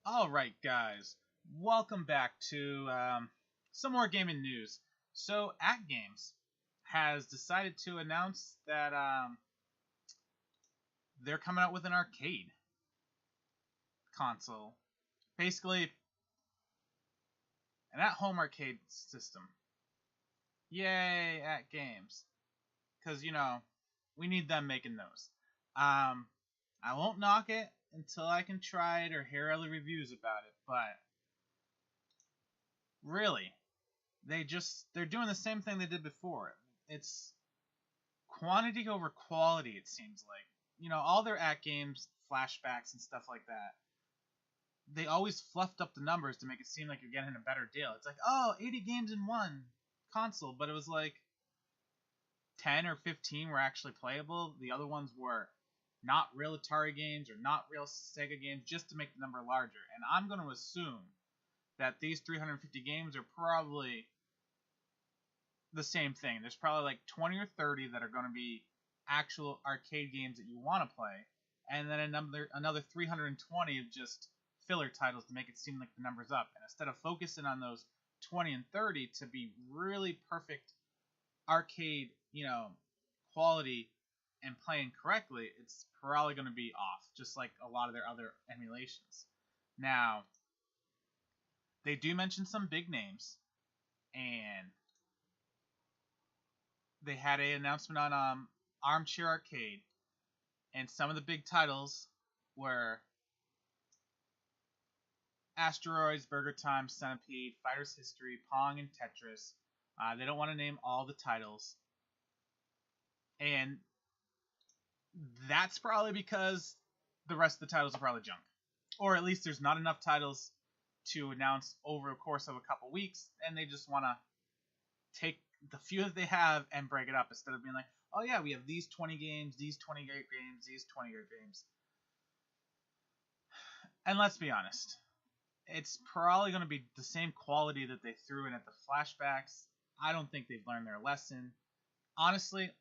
Alright, guys. Welcome back to some more gaming news. So, atgames has decided to announce that they're coming out with an arcade console. Basically, an at-home arcade system. Yay, atgames. Because, we need them making those. I won't knock it until I can try it or hear other reviews about it, but really, they're doing the same thing they did before. It's quantity over quality, it seems like. All their at games, flashbacks and stuff like that, they always fluffed up the numbers to make it seem like you're getting a better deal. It's like, oh, 80 games in one console, but it was like 10 or 15 were actually playable. The other ones were not real Atari games or not real Sega games, just to make the number larger. And I'm going to assume that these 350 games are probably the same thing. There's probably like 20 or 30 that are going to be actual arcade games that you want to play, and then another 320 of just filler titles to make it seem like the number's up. And instead of focusing on those 20 and 30 to be really perfect arcade, quality and playing correctly, it's probably going to be off, just like a lot of their other emulations. Now, they do mention some big names, and they had an announcement on Armchair Arcade, and some of the big titles were Asteroids, Burger Time, Centipede, Fighter's History, Pong, and Tetris. They don't want to name all the titles, and that's probably because the rest of the titles are probably junk, or at least there's not enough titles to announce over a course of a couple weeks, and they just want to take the few that they have and break it up instead of being like, oh yeah, we have these 20 games, these 20 great games, these 20 great games. And let's be honest, it's probably going to be the same quality that they threw in at the flashbacks. I don't think they've learned their lesson. Honestly,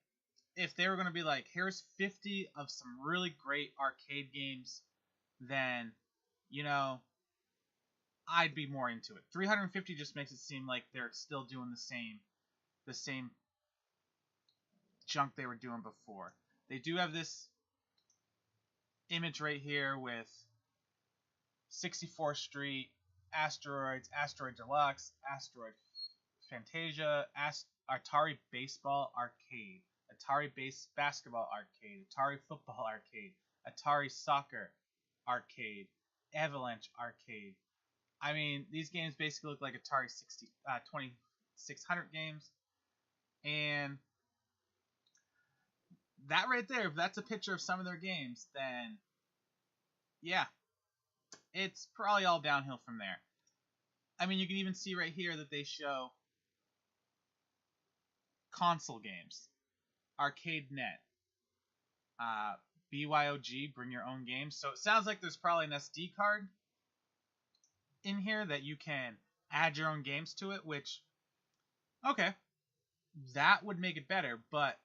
if they were going to be like, here's 50 of some really great arcade games, then, I'd be more into it. 350 just makes it seem like they're still doing the same junk they were doing before. They do have this image right here with 64th Street, Asteroids, Asteroid Deluxe, Asteroid Fantasia, Atari Baseball Arcade, Atari Basketball Arcade, Atari Football Arcade, Atari Soccer Arcade, Avalanche Arcade. I mean, these games basically look like Atari 2600 games. And that right there, if that's a picture of some of their games, then yeah, it's probably all downhill from there. I mean, you can even see right here that they show console games, Arcade Net, BYOG, bring your own games. So it sounds like there's probably an SD card in here that you can add your own games to it, which, okay, that would make it better, but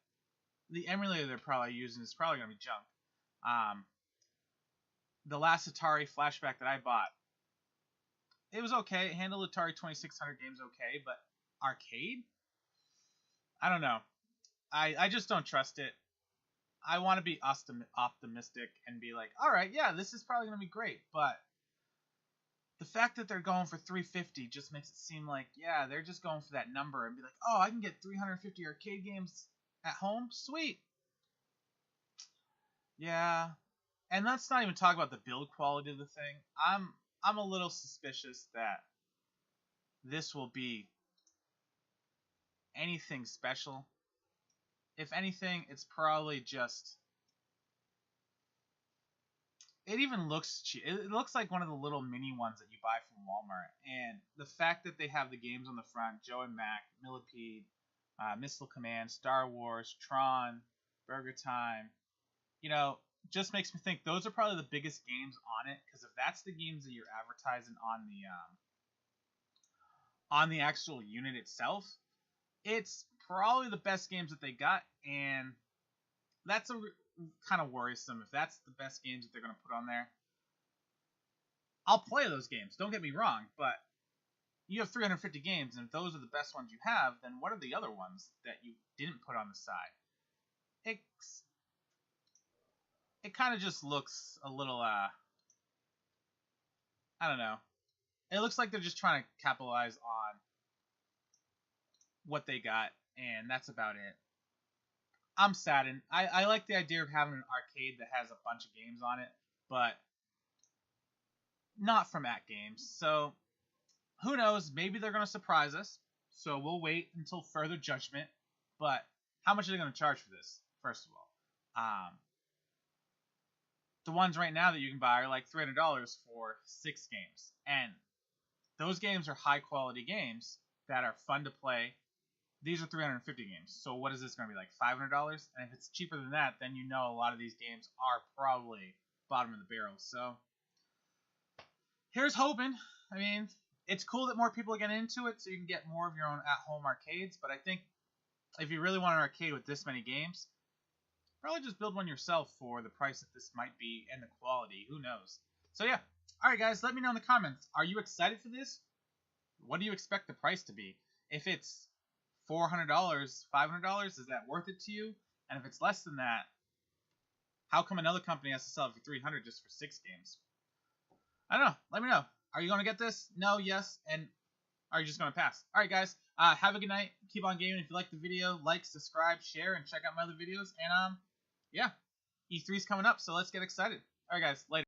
the emulator they're probably using is probably going to be junk. The last Atari flashback that I bought, it was okay. It handled Atari 2600 games okay, but arcade? I don't know. I just don't trust it. I want to be optimistic and be like, all right, yeah, this is probably going to be great, but the fact that they're going for 350 just makes it seem like, yeah, they're just going for that number and be like, oh, I can get 350 arcade games at home? Sweet. Yeah. And let's not even talk about the build quality of the thing. I'm a little suspicious that this will be anything special. If anything, it's probably just... It even looks cheap. It looks like one of the little mini ones that you buy from Walmart. And the fact that they have the games on the front, Joe and Mac, Millipede, Missile Command, Star Wars, Tron, Burger Time, just makes me think those are probably the biggest games on it. Because if that's the games that you're advertising on the actual unit itself, it's probably the best games that they got, and that's kind of worrisome if that's the best games that they're going to put on there. I'll play those games. Don't get me wrong, but you have 350 games, and if those are the best ones you have, then what are the other ones that you didn't put on the side? It kind of just looks a little I don't know. It looks like they're just trying to capitalize on what they got, and that's about it. I'm saddened. I like the idea of having an arcade that has a bunch of games on it, but not from atgames. So who knows? Maybe they're going to surprise us. So we'll wait until further judgment. But how much are they going to charge for this? First of all, the ones right now that you can buy are like $300 for 6 games, and those games are high quality games that are fun to play. These are 350 games. So what is this going to be, like $500? And if it's cheaper than that, then you know a lot of these games are probably bottom of the barrel. So here's hoping. I mean, it's cool that more people are getting into it so you can get more of your own at-home arcades. But I think if you really want an arcade with this many games, probably just build one yourself for the price that this might be and the quality. Who knows? So yeah. All right, guys, let me know in the comments. Are you excited for this? What do you expect the price to be? If it's $400, $500, is that worth it to you? And if it's less than that, how come another company has to sell it for $300 just for 6 games? I don't know. Let me know. Are you going to get this? No, yes, and are you just going to pass? All right, guys. Have a good night. Keep on gaming. If you liked the video, like, subscribe, share, and check out my other videos. And yeah, E3's coming up, so let's get excited. All right, guys. Later.